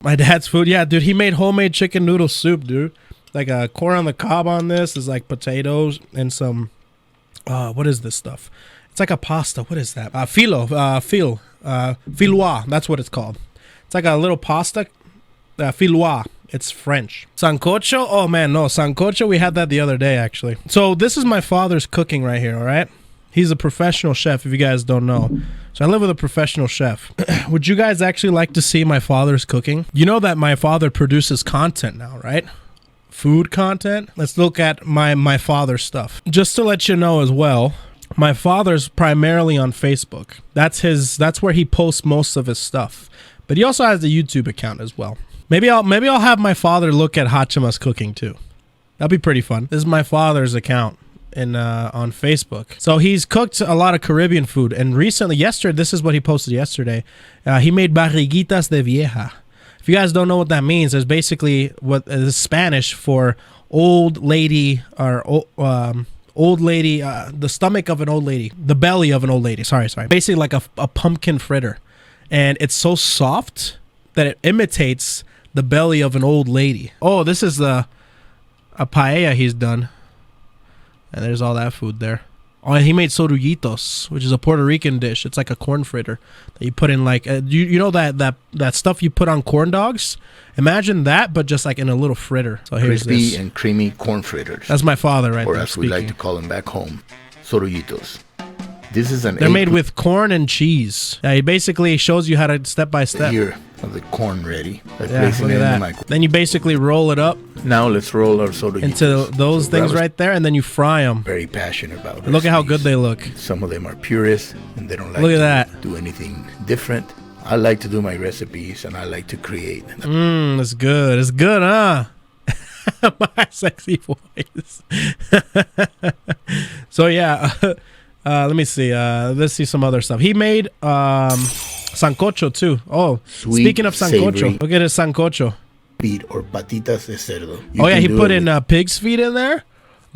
My dad's food. Yeah, dude, he made homemade chicken noodle soup, dude. Like a corn on the cob on this is like potatoes and some, what is this stuff? It's like a pasta. What is that? Filois. That's what it's called. It's like a little pasta. Filois. It's French. Sancocho? Oh, man, no. Sancocho, we had that the other day, actually. So this is my father's cooking right here, all right? He's a professional chef, if you guys don't know. So I live with a professional chef. Would you guys actually like to see my father's cooking? You know that my father produces content now, right? Food content. Let's look at my father's stuff. Just to let you know as well, my father's primarily on Facebook. That's where he posts most of his stuff. But he also has a YouTube account as well. Maybe I'll have my father look at Hachima's cooking too. That'd be pretty fun. This is my father's account on Facebook. So he's cooked a lot of Caribbean food, and recently, this is what he posted yesterday. He made barriguitas de vieja. If you guys don't know what that means, it's basically what is Spanish for old lady or old lady, the stomach of an old lady, the belly of an old lady. Sorry. Basically like a pumpkin fritter, and it's so soft that it imitates the belly of an old lady. Oh, this is a paella he's done. And there's all that food there. Oh, and he made sorullitos, which is a Puerto Rican dish. It's like a corn fritter that you put in like, you know that stuff you put on corn dogs? Imagine that, but just like in a little fritter. So here's crispy this. And creamy corn fritters. That's my father right or there. Or as we like to call them back home, sorullitos. This is They're made with corn and cheese. Yeah, he basically shows you how to step by step. Here of the corn ready. Look at that. Then you basically roll it up. Now let's roll our sorullitos into those things right there, and then you fry them. Very passionate about it. Look at how good they look. Some of them are purists, and they don't like to do anything different. I like to do my recipes, and I like to create. It's good. It's good, huh? My sexy voice. So yeah. Let me see. Let's see some other stuff. He made sancocho too. Oh, sweet, speaking of sancocho, savory, look at his sancocho. Feet or patitas de cerdo. He put in pig's feet in there.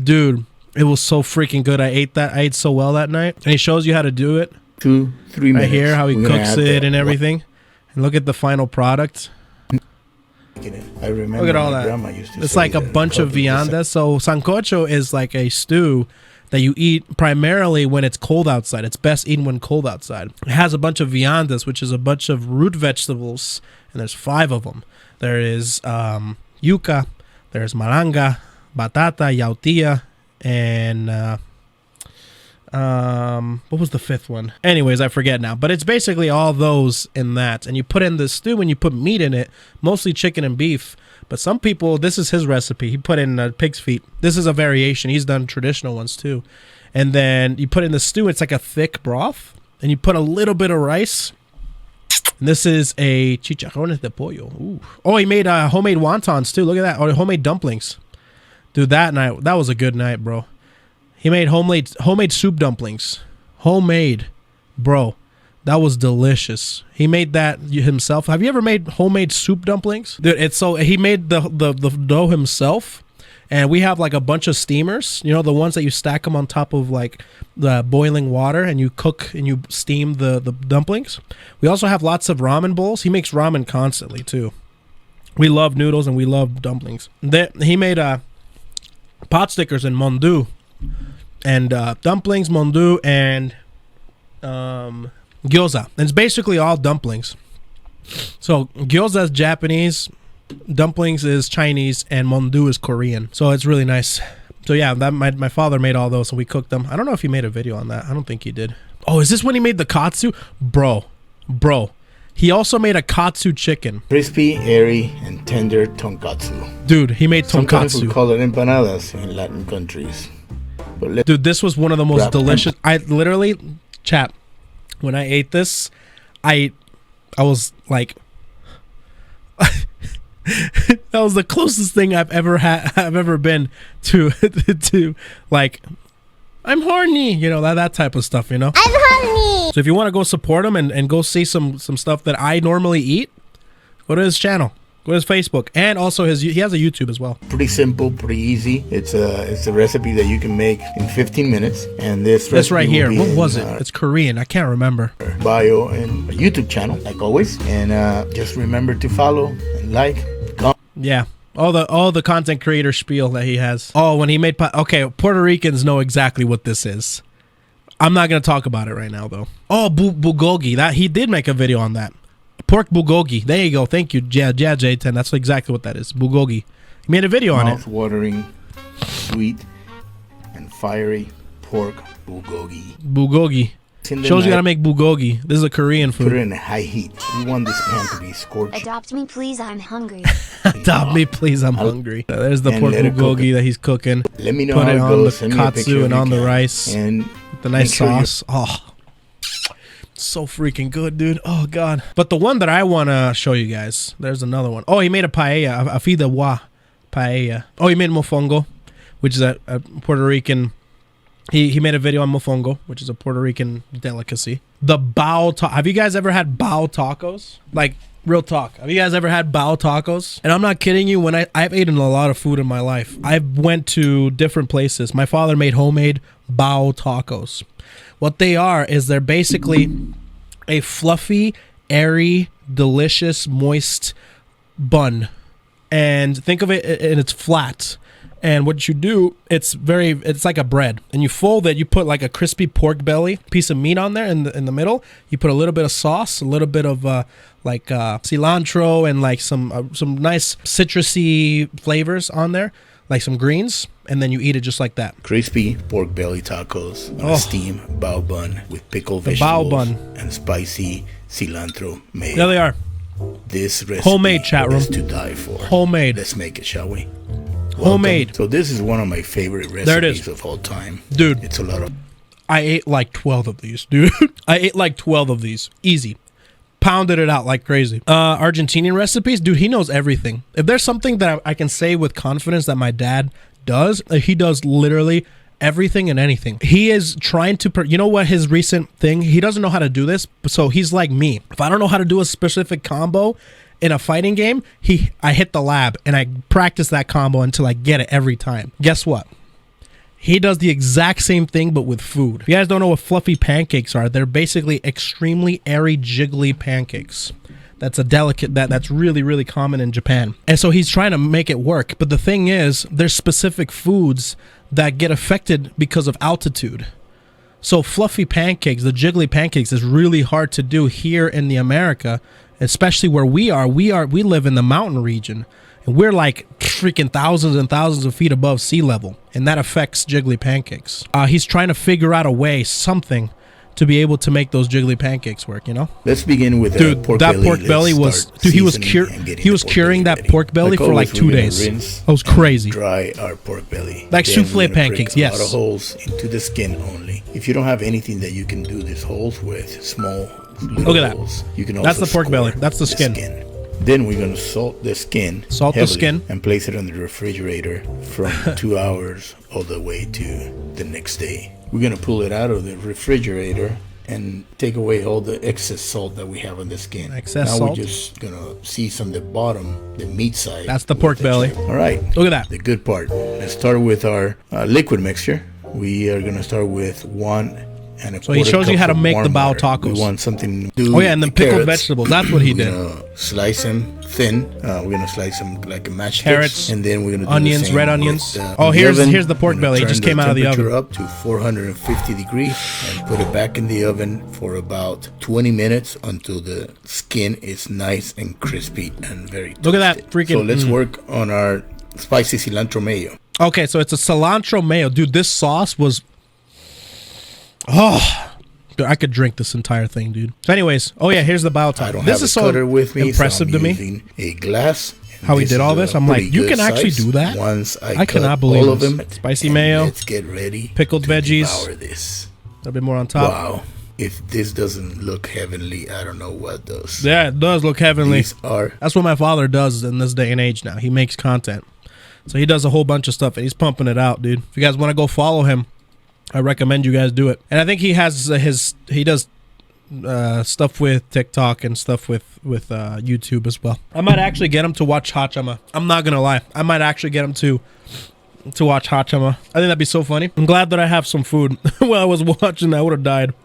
Dude, it was so freaking good. I ate that. I ate so well that night. And he shows you how to do it. 2-3 minutes. Right here, how he cooks it and everything. And look at the final product. I remember look at all that. It's like a bunch of viandas. So sancocho is like a stew that you eat primarily when it's cold outside. It's best eaten when cold outside. It has a bunch of viandas, which is a bunch of root vegetables, and there's 5 of them. There is yuca, there's malanga, batata, yautía, and what was the 5th one? Anyways, I forget now. But it's basically all those in that. And you put in the stew and you put meat in it, mostly chicken and beef. But some people, this is his recipe. He put in pig's feet. This is a variation. He's done traditional ones too. And then you put in the stew. It's like a thick broth. And you put a little bit of rice. And this is a chicharrones de pollo. Ooh. Oh, he made homemade wontons too. Look at that. Oh, homemade dumplings. Dude, that was a good night, bro. He made homemade soup dumplings. Homemade. Bro. That was delicious. He made that himself. Have you ever made homemade soup dumplings? Dude, he made the dough himself, and we have like a bunch of steamers. You know, the ones that you stack them on top of like the boiling water, and you cook and you steam the dumplings. We also have lots of ramen bowls. He makes ramen constantly too. We love noodles and we love dumplings. He made pot stickers in mondu, and dumplings, mondu, and gyoza. And it's basically all dumplings. So gyoza is Japanese, dumplings is Chinese, and mondu is Korean. So it's really nice. So yeah, my father made all those, and we cooked them. I don't know if he made a video on that. I don't think he did. Oh, is this when he made the katsu? Bro. He also made a katsu chicken. Crispy, airy, and tender tonkatsu. Dude, he made tonkatsu. Sometimes we call it empanadas in Latin countries. Dude, this was one of the most delicious. I literally, chat, when I ate this, I was like, that was the closest thing I've ever been to like, I'm horny, you know, that type of stuff, you know. I'm horny. So if you want to go support him and go see some stuff that I normally eat, go to his channel. Go to his Facebook, and also he has a YouTube as well. Pretty simple, pretty easy. It's a recipe that you can make in 15 minutes. And this right here, what was it? It's Korean. I can't remember. Bio and a YouTube channel, like always. And just remember to follow and like. Yeah. All the content creator spiel that he has. Oh, when he made okay, Puerto Ricans know exactly what this is. I'm not gonna talk about it right now though. Oh, bulgogi. That he did make a video on that. Pork bulgogi. There you go. Thank you. Yeah, J10. That's exactly what that is. Bulgogi. He made a video on it. Mouth-watering, sweet, and fiery pork bulgogi. Bulgogi. Shows you how to make bulgogi. This is a Korean food. Put it in a high heat. We want this pan to be scorched. Adopt me, please. I'm hungry. Adopt me, please. I'm hungry. There's the pork bulgogi that he's cooking. Let me know Put how it it on goes. the katsu and on the rice. And with the nice sauce. Oh, so freaking good, dude. Oh, God. But the one that I want to show you guys, there's another one. Oh, he made a paella, a fideuà paella. Oh, he made mofongo, which is a Puerto Rican... He made a video on mofongo, which is a Puerto Rican delicacy. The bao have you guys ever had bao tacos? Like, real talk. Have you guys ever had bao tacos? And I'm not kidding you. When I've eaten a lot of food in my life. I went to different places. My father made homemade bao tacos. What they are is they're basically a fluffy, airy, delicious, moist bun. And think of it, and it's flat. And what you do, it's like a bread, and you fold it. You put like a crispy pork belly piece of meat on there in the middle. You put a little bit of sauce, a little bit of cilantro, and like some nice citrusy flavors on there, like some greens, and then you eat it just like that. Crispy pork belly tacos on a steamed bao bun with pickled the vegetables bao bun. And spicy cilantro mayo. There they are. This recipe Homemade, chat room. is to die for. Homemade. Let's make it, shall we? Homemade. So this is one of my favorite recipes of all time. Dude. It's a lot of... I ate like 12 of these, dude. I ate like 12 of these. Easy. Pounded it out like crazy. Argentinian recipes. Dude, he knows everything. If there's something that I can say with confidence that my dad does, he does literally everything and anything. He is trying to... you know what his recent thing? He doesn't know how to do this, so he's like me. If I don't know how to do a specific combo... in a fighting game, I hit the lab and I practice that combo until I get it every time. Guess what? He does the exact same thing, but with food. If you guys don't know what fluffy pancakes are, they're basically extremely airy, jiggly pancakes. That's a delicate, that's really, really common in Japan. And so he's trying to make it work. But the thing is, there's specific foods that get affected because of altitude. So fluffy pancakes, the jiggly pancakes, is really hard to do here in the America, especially where we live in the mountain region, and we're like freaking thousands and thousands of feet above sea level, and that affects jiggly pancakes. He's trying to figure out a way, something, to be able to make those jiggly pancakes work, you know? Let's begin with pork belly was, dude, he was curing that pork belly for like 2 days. That was crazy. Dry our pork belly. Like souffle pancakes, yes. A lot of holes into the skin only. If you don't have anything that you can do these holes with, small look at holes, that. you can also that's the pork belly. That's the skin. Then we're gonna salt the skin. Salt the skin and place it on the refrigerator from 2 hours all the way to the next day. We're gonna pull it out of the refrigerator and take away all the excess salt that we have on the skin. Now we're just gonna season the bottom, the meat side. That's the pork belly. All right. Look at that. The good part. Let's start with our liquid mixture. We are gonna start with 1 and a so he shows you how to make the bao water. tacos. We want something. Oh yeah, and then pickled vegetables. That's what he did. We're gonna slice them thin. We're gonna slice them like a mashed carrots, and then we're gonna do onions, the same red onions. with, here's the pork belly. It just came out of the oven. Up to 450 degrees and put it back in the oven for about 20 minutes until the skin is nice and crispy and very toasted. Look at that freaking. So let's work on our spicy cilantro mayo. Okay, so it's a cilantro mayo, dude. This sauce was. Oh, dude, I could drink this entire thing, dude. So, anyways, oh yeah, here's the bao taco. I don't this have is a so cutter with me, impressive so I'm to me. using a glass. How he did all this, I'm like, you can actually do that. Once I cannot believe all of them. Spicy mayo. Let's get ready. Pickled veggies. Devour this. A little bit more on top. Wow. If this doesn't look heavenly, I don't know what does. Yeah, it does look heavenly. That's what my father does in this day and age now. He makes content. So he does a whole bunch of stuff, and he's pumping it out, dude. If you guys want to go follow him, I recommend you guys do it. And I think he has he does stuff with TikTok and stuff with YouTube as well. I might actually get him to watch Hachama. I'm not gonna lie. I might actually get him to watch Hachama. I think that'd be so funny. I'm glad that I have some food. While I was watching, I would have died.